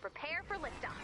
Prepare for liftoff.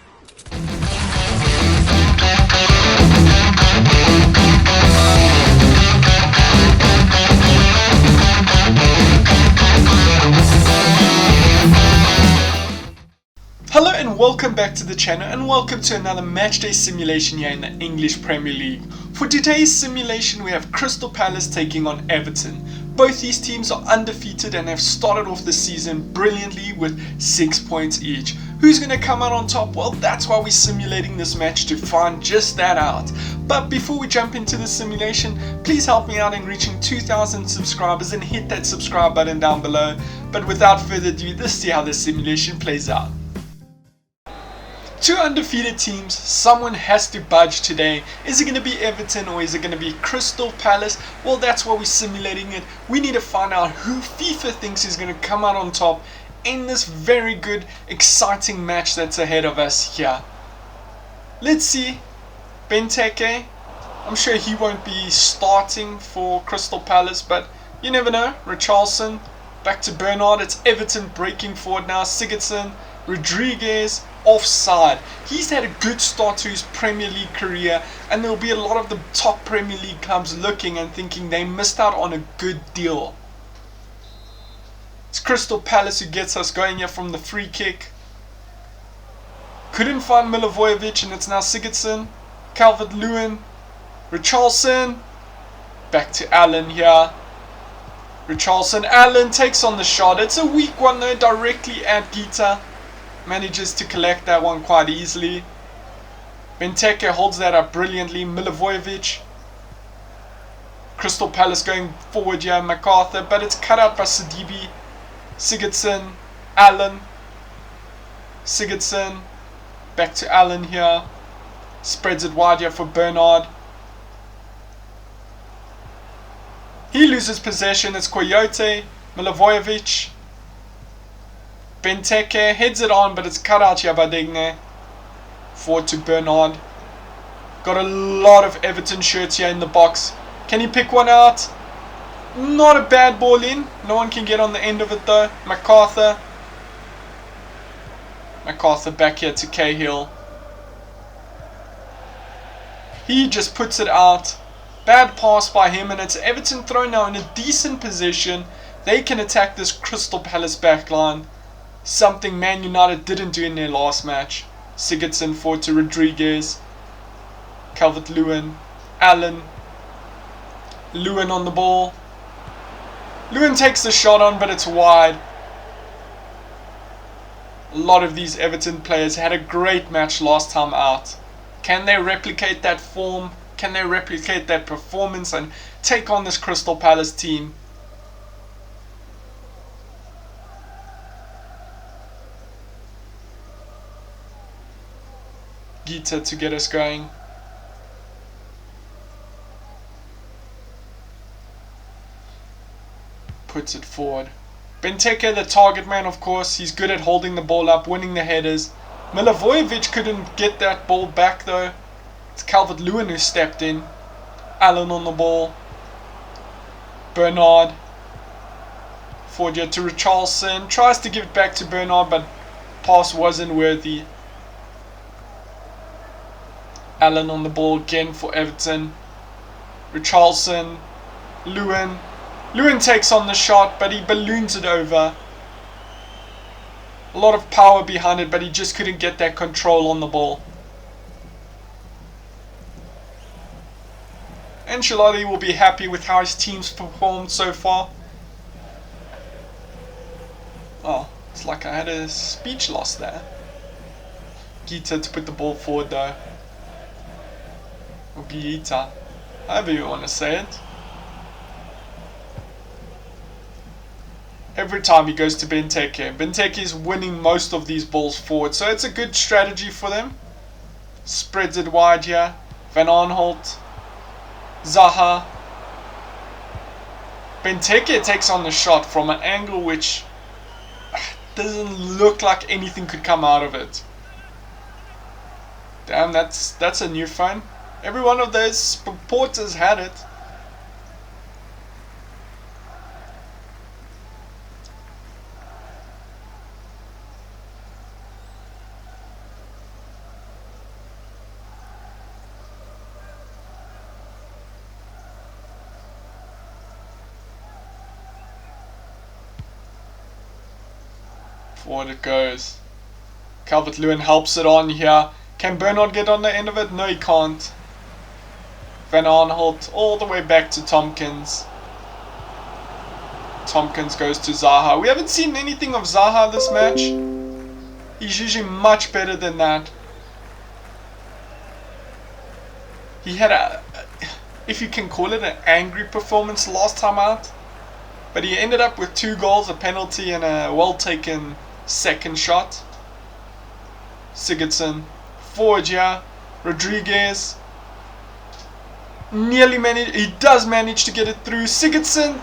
Hello and welcome back to the channel, and welcome to another matchday simulation here in the English Premier League. For today's simulation we have Crystal Palace taking on Everton. Both these teams are undefeated and have started off the season brilliantly with 6 points each. Who's going to come out on top? Well, that's why we're simulating this match, to find just that out. But before we jump into the simulation, please help me out in reaching 2,000 subscribers and hit that subscribe button down below. But without further ado, let's see how the simulation plays out. Two undefeated teams, someone has to budge today. Is it going to be Everton or is it going to be Crystal Palace? Well, that's why we're simulating it. We need to find out who FIFA thinks is going to come out on top in this very good, exciting match that's ahead of us here. Let's see. Benteke, I'm sure he won't be starting for Crystal Palace, but you never know. Richarlison, back to Bernard. It's Everton breaking forward now. Sigurdsson, Rodriguez, offside. He's had a good start to his Premier League career, and there'll be a lot of the top Premier League clubs looking and thinking they missed out on a good deal. It's Crystal Palace who gets us going here from the free kick. Couldn't find Milivojevic, and it's now Sigurdsson, Calvert-Lewin, Richarlison, back to Allen here. Richarlison, Allen takes on the shot. It's a weak one though, directly at Gita. Manages to collect that one quite easily. Benteke holds that up brilliantly. Milivojevic. Crystal Palace going forward here. MacArthur, but it's cut out by Sidibe. Sigurdsson. Allen. Sigurdsson. Back to Allen here. Spreads it wide here for Bernard. He loses possession. It's CRYEVE. Milivojevic. Benteke heads it on, but it's cut out here by Digne. Forward to Bernard. Got a lot of Everton shirts here in the box. Can he pick one out? Not a bad ball in. No one can get on the end of it though. MacArthur. MacArthur back here to Cahill. He just puts it out. Bad pass by him, and it's Everton thrown now in a decent position. They can attack this Crystal Palace backline. Something Man United didn't do in their last match. Sigurdsson forward to Rodriguez. Calvert-Lewin. Allen. Lewin on the ball. Lewin takes the shot on, but it's wide. A lot of these Everton players had a great match last time out. Can they replicate that form? Can they replicate that performance and take on this Crystal Palace team? Gita to get us going. Puts it forward. Benteke, the target man, of course. He's good at holding the ball up, winning the headers. Milivojevic couldn't get that ball back though. It's Calvert-Lewin who stepped in. Allen on the ball. Bernard. Forward here to Richarlison. Tries to give it back to Bernard, but pass wasn't worthy. Allen on the ball again for Everton. Richarlison. Lewin. Lewin takes on the shot, but he balloons it over. A lot of power behind it, but he just couldn't get that control on the ball. Ancelotti will be happy with how his team's performed so far. Oh, it's like I had a speech loss there. Gita to put the ball forward though. Or Gita, however you want to say it. Every time he goes to Benteke. Benteke is winning most of these balls forward, so it's a good strategy for them. Spreads it wide here. Van Aanholt. Zaha. Benteke takes on the shot from an angle which doesn't look like anything could come out of it. Damn, that's a new phone. Every one of those reporters had it. Forward it goes. Calvert-Lewin helps it on here. Can Bernard get on the end of it? No, he can't. Van Aanholt all the way back to Tompkins. Tompkins goes to Zaha. We haven't seen anything of Zaha this match. He's usually much better than that. He had a, if you can call it, an angry performance last time out. But he ended up with 2 goals, a penalty and a well taken second shot. Sigurdsson. Forward here. Rodriguez. Nearly managed. He does manage to get it through. Sigurdsson.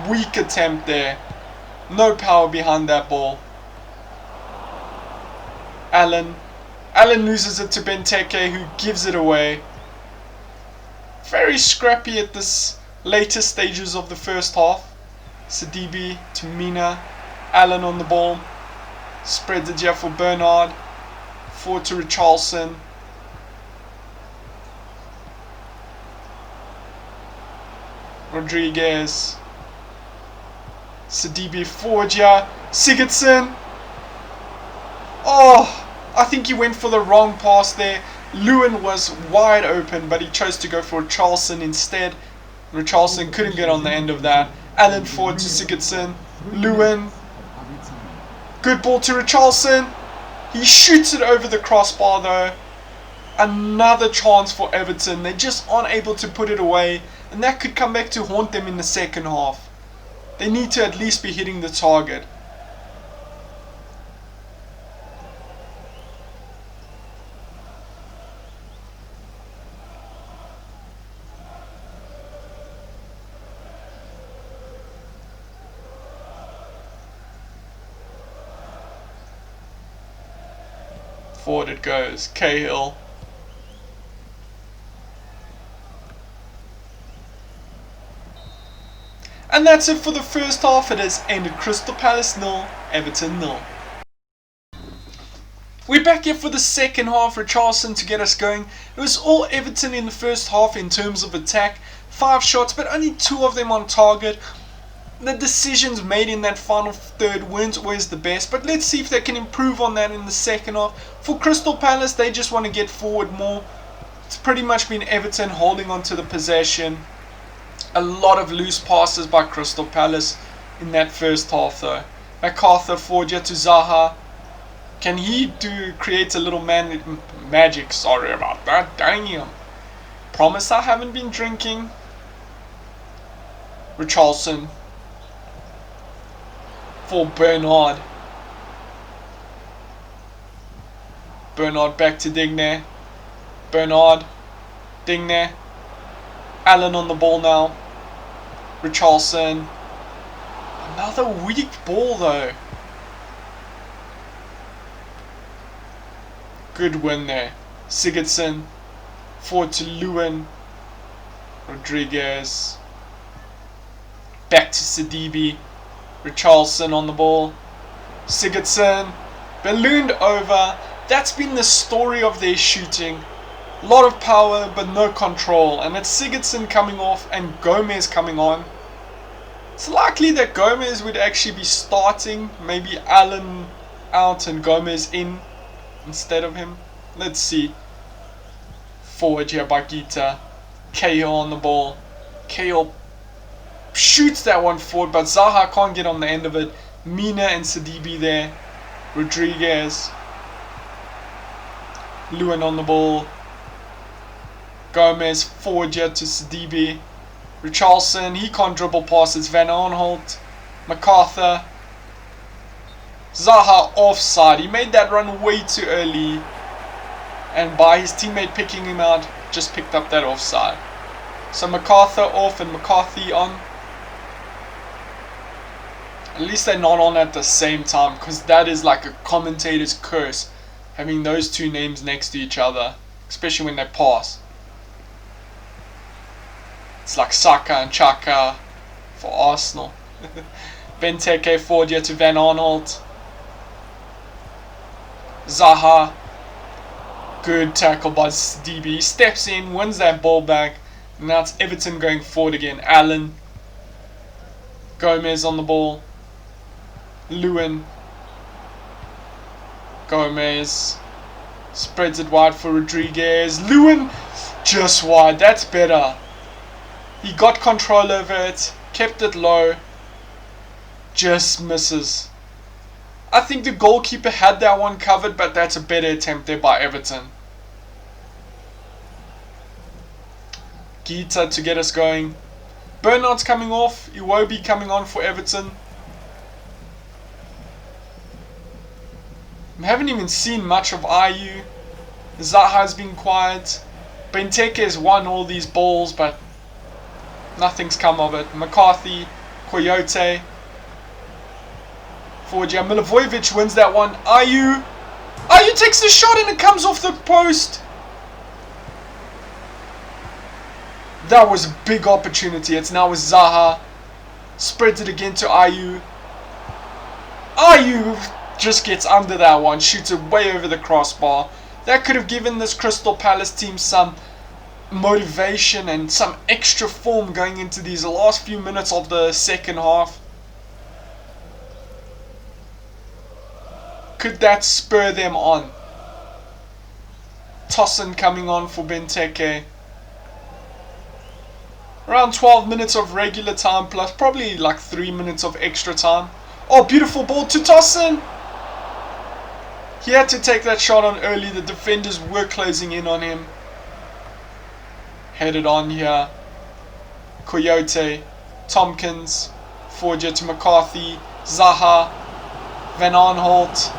Weak attempt there. No power behind that ball. Allen. Allen loses it to Benteke, who gives it away. Very scrappy at this later stages of the first half. Sidibe to Mina. Allen on the ball. Spreads it here for Bernard. Forward to Richarlison. Rodriguez. Sidibe forward here. Sigurdsson. Oh, I think he went for the wrong pass there. Lewin was wide open, but he chose to go for Richarlison instead. Richarlison couldn't get on the end of that. Allen forward to Sigurdsson. Lewin. Good ball to Richarlison. He shoots it over the crossbar though. Another chance for Everton. They just aren't able to put it away. And that could come back to haunt them in the second half. They need to at least be hitting the target. Forward it goes. Cahill. And that's it for the first half. It has ended Crystal Palace 0, Everton 0. We're back here for the second half. Richarlison to get us going. It was all Everton in the first half in terms of attack. 5 shots, but only 2 of them on target. The decisions made in that final third weren't always the best, but let's see if they can improve on that in the second half. For Crystal Palace, they just want to get forward more. It's pretty much been Everton holding on to the possession. A lot of loose passes by Crystal Palace in that first half though. MacArthur forward to Zaha. Can he create a little magic? Sorry about that. Damn. Promise I haven't been drinking. Richarlison. For Bernard. Bernard back to Digne. Bernard. Digne. Allen on the ball now. Richarlison. Another weak ball though. Good win there. Sigurdsson. Forward to Lewin. Rodriguez. Back to Sidibe. Richarlison on the ball. Sigurdsson. Ballooned over. That's been the story of their shooting. A lot of power but no control, and it's Sigurdsson coming off and Gomez coming on. It's likely that Gomez would actually be starting, maybe Allen out and Gomez in instead of him. Let's see. Forward here by Gita. Cahill on the ball. Cahill shoots that one forward, but Zaha can't get on the end of it. Mina and Sidibe there. Rodriguez. Lewin on the ball. Gomez forward here to Sidibe. Richarlison, he can't dribble past. It's Van Aanholt. MacArthur. Zaha offside. He made that run way too early. And by his teammate picking him out, just picked up that offside. So MacArthur off and McCarthy on. At least they're not on at the same time, because that is like a commentator's curse, having those 2 names next to each other, especially when they pass. It's like Saka and Chaka for Arsenal. Benteke forward here to Van Aanholt. Zaha. Good tackle by DB. He steps in, wins that ball back. Now it's Everton going forward again. Allen. Gomez on the ball. Lewin. Gomez spreads it wide for Rodriguez. Lewin just wide. That's better. He got control over it, kept it low, just misses. I think the goalkeeper had that one covered, but that's a better attempt there by Everton. Gita to get us going. Bernard's coming off. Iwobi coming on for Everton. I haven't even seen much of IU. Zaha's been quiet. Benteke has won all these balls, but nothing's come of it. McCarthy, Coyote, Forgia. Milivojevic wins that one. IU takes the shot and it comes off the post. That was a big opportunity. It's now with Zaha. Spreads it again to IU. IU just gets under that one. Shoots it way over the crossbar. That could have given this Crystal Palace team some motivation and some extra form going into these last few minutes of the second half. Could that spur them on? Tosin coming on for Benteke. Around 12 minutes of regular time plus probably like 3 minutes of extra time. Oh, beautiful ball to Tosin. He had to take that shot on early. The defenders were closing in on him. Headed on here. Coyote, Tompkins, Forger to McCarthy, Zaha, Van Aanholt,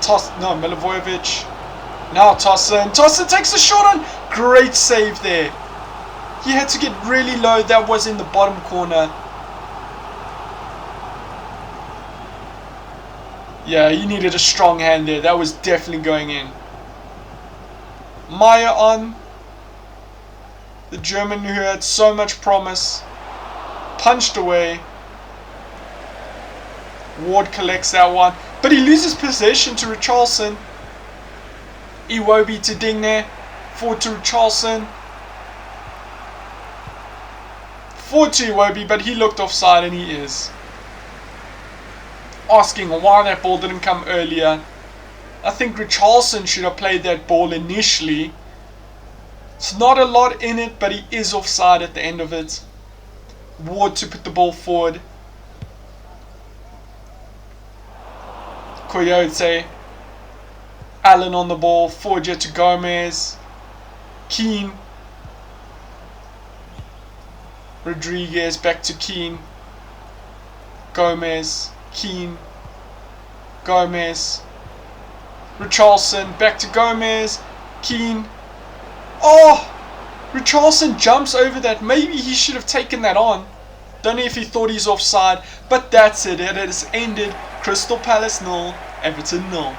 Milivojevic. Now Tosin. Tosin takes a shot on. Great save there. He had to get really low. That was in the bottom corner. Yeah, he needed a strong hand there. That was definitely going in. Meyer on. The German who had so much promise. Punched away. Ward collects that one. But he loses possession to Richarlison. Iwobi to Digne. Forward to Richarlison. Forward to Iwobi, but he looked offside and he is. Asking why that ball didn't come earlier. I think Richarlison should have played that ball initially. It's not a lot in it, but he is offside at the end of it. Ward to put the ball forward. Coyote. Allen on the ball. Forger to Gomez. Keane. Rodriguez back to Keane. Gomez. Keane. Gomez. Richarlison back to Gomez. Keane. Oh! Richarlison jumps over that. Maybe he should have taken that on. Don't know if he thought he's offside. But that's it. It has ended. Crystal Palace 0. Everton 0.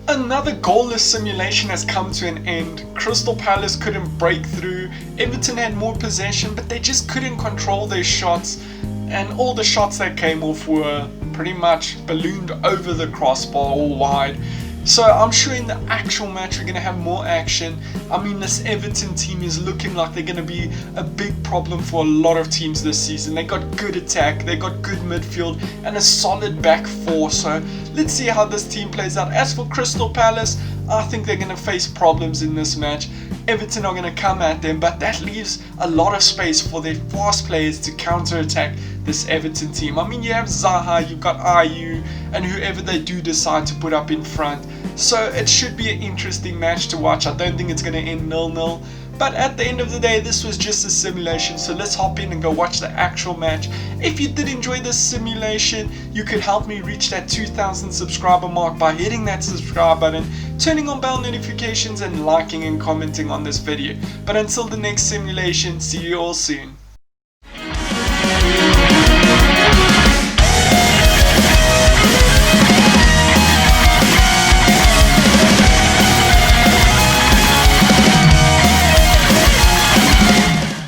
Another goalless simulation has come to an end. Crystal Palace couldn't break through. Everton had more possession, but they just couldn't control their shots. And all the shots that came off were pretty much ballooned over the crossbar all wide. So I'm sure in the actual match we're going to have more action. I mean, this Everton team is looking like they're going to be a big problem for a lot of teams this season. They got good attack, they got good midfield and a solid back four. So let's see how this team plays out. As for Crystal Palace, I think they're going to face problems in this match. Everton are going to come at them, but that leaves a lot of space for their fast players to counter-attack this Everton team. I mean, you have Zaha, you've got IU, and whoever they do decide to put up in front. So it should be an interesting match to watch. I don't think it's going to end 0-0. But at the end of the day, this was just a simulation, so let's hop in and go watch the actual match. If you did enjoy this simulation, you could help me reach that 2,000 subscriber mark by hitting that subscribe button, turning on bell notifications and liking and commenting on this video. But until the next simulation, see you all soon.